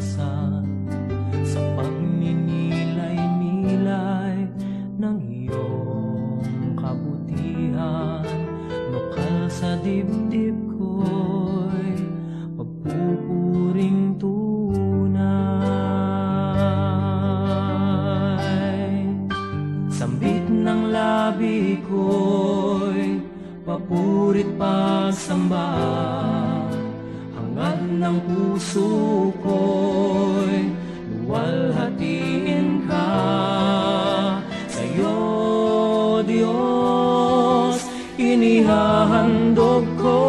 iwasan sa pagninilay-nilay ng iyong kabutihan. Lokal sa dibdib ko'y pagpupuring tunay. Sambit ng labi ko'y papurit pagsamba, hangad ng puso ko'y luwalhatiin ka. Sa'yo, Diyos, inihahandog ko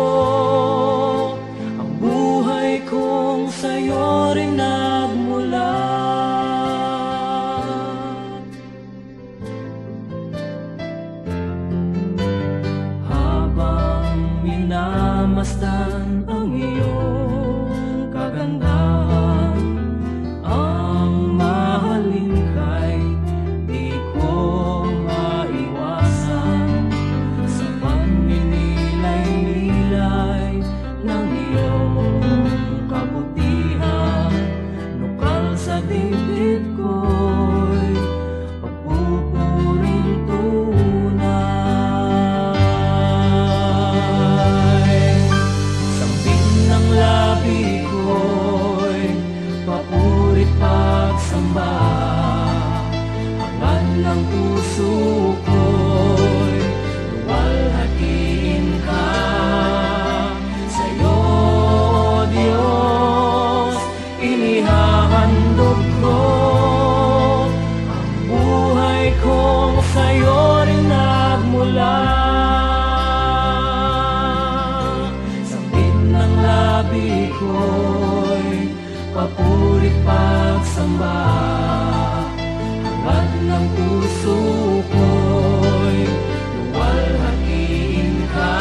ang buhay kong sa'yo rin nagmula. Masdan ang iyong kagandahan, ang mahalin kay di ko maiwasan sa pagninilay-nilay ng iyong kabutihan. Lokal sa dibdib ko'y pagpupuring tunay. Labi ko'y papurit pagsamba, hangad ng puso ko'y luwalhatiin ka. Sa'yo, Diyos, inihahandog ko ang buhay kong sa'yo rin nagmula. Labi ko'y papurit pagsamba, hangad ng puso ko'y luwalhatiin ka.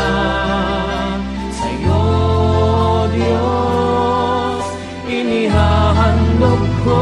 Sa'yo, Diyos, inihahandog ko